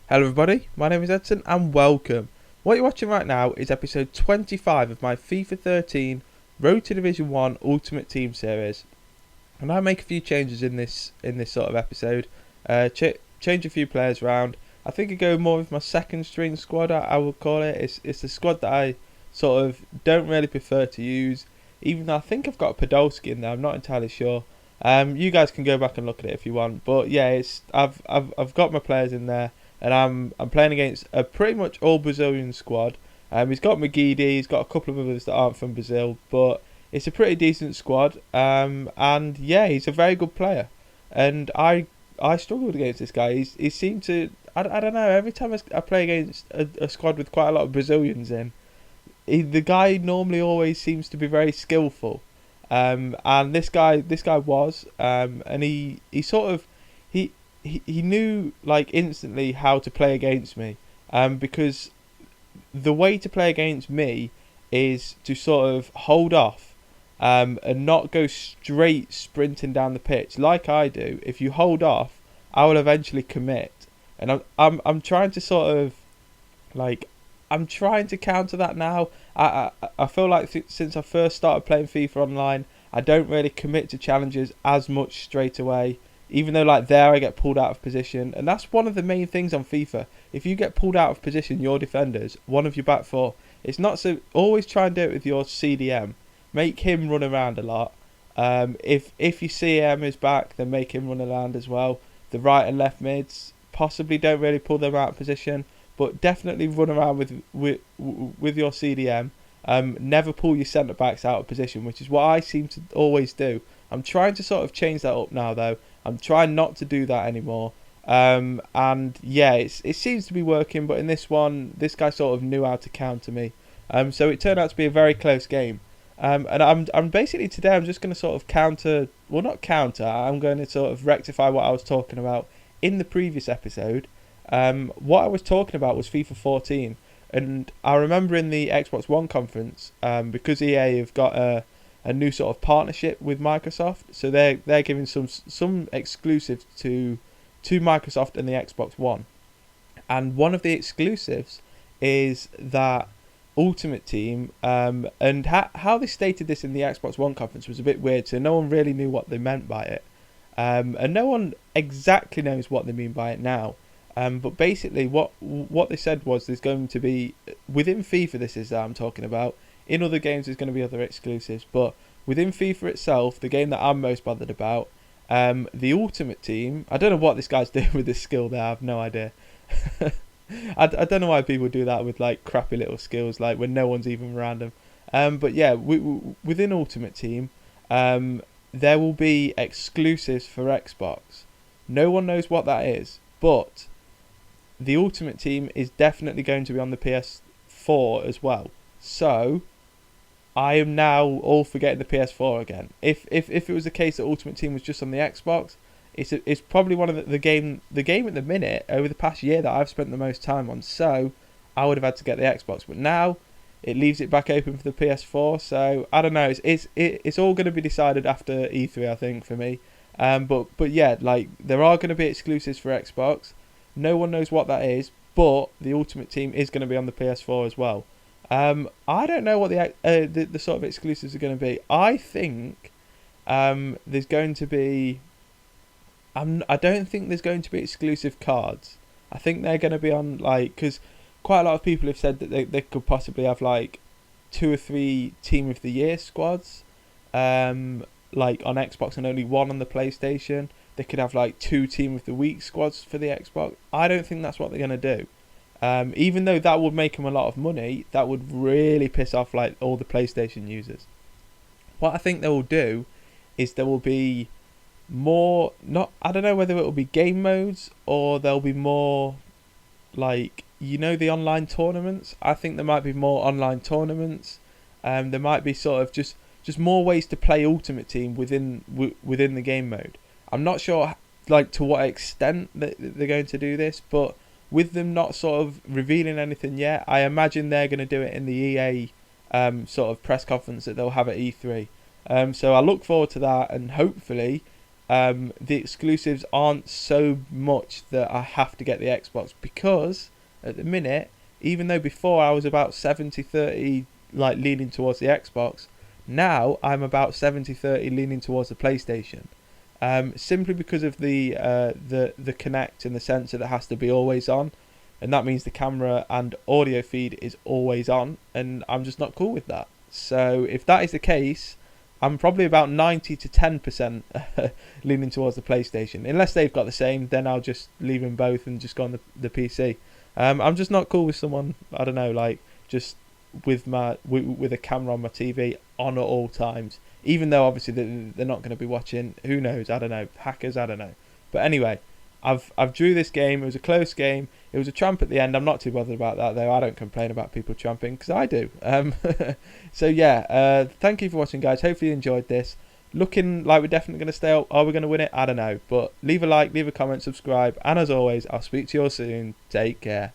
Hello everybody, my name is Edson and welcome. What you're watching right now is episode 25 of my FIFA 13 Road to Division 1 Ultimate Team series. And I make a few changes in this sort of episode, change a few players around. I think I go more with my second string squad, I would call it. It's the squad that I sort of don't really prefer to use, even though I think I've got Podolski in there, I'm not entirely sure. You guys can go back and look at it if you want, but yeah, I've got my players in there. And I'm playing against a pretty much all Brazilian squad. He's got MacLeod, he's got a couple of others that aren't from Brazil, but it's a pretty decent squad. And yeah, he's a very good player. And I struggled against this guy. He seemed to, I don't know, every time I play against a squad with quite a lot of Brazilians in, the guy normally always seems to be very skillful. And this guy was, and he sort of, he knew like instantly how to play against me, because the way to play against me is to sort of hold off, and not go straight sprinting down the pitch like I do. If you hold off, I will eventually commit, and I'm trying to sort of like I'm trying to counter that now. I feel like since I first started playing FIFA online, I don't really commit to challenges as much straight away. Even though like there I get pulled out of position, and that's one of the main things on FIFA. If you get pulled out of position, your defenders, one of your back four, it's not so. Always try and do it with your CDM. Make him run around a lot. If your CM is back, then make him run around as well. The right and left mids possibly don't really pull them out of position, but definitely run around with your CDM. Never pull your centre backs out of position, which is what I seem to always do. I'm trying to sort of change that up now though. I'm trying not to do that anymore. And yeah, it seems to be working, but in this one, this guy sort of knew how to counter me. So it turned out to be a very close game. And I'm basically today I'm just going to sort of counter, well not counter, I'm going to sort of rectify what I was talking about in the previous episode. What I was talking about was FIFA 14. And I remember in the Xbox One conference, because EA have got a new sort of partnership with Microsoft, so they're giving some exclusives to Microsoft and the Xbox One, and one of the exclusives is that Ultimate Team, and how they stated this in the Xbox One conference was a bit weird, so no one really knew what they meant by it, and no one exactly knows what they mean by it now. But basically what they said was there's going to be, within FIFA this is that I'm talking about. In other games there's going to be other exclusives, but within FIFA itself, the game that I'm most bothered about, the Ultimate Team, I don't know what this guy's doing with this skill there, I have no idea. I don't know why people do that with like crappy little skills, like when no one's even around them. But yeah, within Ultimate Team, there will be exclusives for Xbox. No one knows what that is, but the Ultimate Team is definitely going to be on the PS4 as well. So I am now all for getting the PS4 again. If it was the case that Ultimate Team was just on the Xbox, it's probably one of the game at the minute over the past year that I've spent the most time on. So I would have had to get the Xbox, but now it leaves it back open for the PS4. So I don't know. It's all going to be decided after E3, I think, for me. But yeah, like there are going to be exclusives for Xbox. No one knows what that is, but the Ultimate Team is going to be on the PS4 as well. I don't know what the sort of exclusives are going to be. I think there's going to be. I don't think there's going to be exclusive cards. I think they're going to be on like, because quite a lot of people have said that they could possibly have like 2 or 3 Team of the Year squads, like on Xbox and only 1 on the PlayStation. They could have like 2 Team of the Week squads for the Xbox. I don't think that's what they're going to do. Even though that would make them a lot of money, that would really piss off like all the PlayStation users. What I think they will do is there will be more, not, I don't know whether it will be game modes or there'll be more like, you know, the online tournaments. I think there might be more online tournaments. There might be sort of just more ways to play Ultimate Team within the game mode. I'm not sure like to what extent that they're going to do this, but with them not sort of revealing anything yet, I imagine they're going to do it in the EA sort of press conference that they'll have at E3. So I look forward to that, and hopefully the exclusives aren't so much that I have to get the Xbox, because at the minute, even though before I was about 70-30 like leaning towards the Xbox, now I'm about 70-30 leaning towards the PlayStation. Simply because of the Kinect and the sensor that has to be always on, and that means the camera and audio feed is always on, and I'm just not cool with that. So if that is the case, I'm probably about 90 to 10% leaning towards the PlayStation. Unless they've got the same, then I'll just leave them both and just go on the PC. I'm just not cool with someone, I don't know, like just with a camera on my TV on at all times. Even though obviously they're not going to be watching. Who knows? I don't know. Hackers, I don't know. But anyway, I've drew this game. It was a close game. It was a tramp at the end. I'm not too bothered about that though. I don't complain about people tramping because I do. So yeah, thank you for watching, guys. Hopefully you enjoyed this. Looking like we're definitely going to stay up. Are we going to win it? I don't know. But leave a like, leave a comment, subscribe. And as always, I'll speak to you all soon. Take care.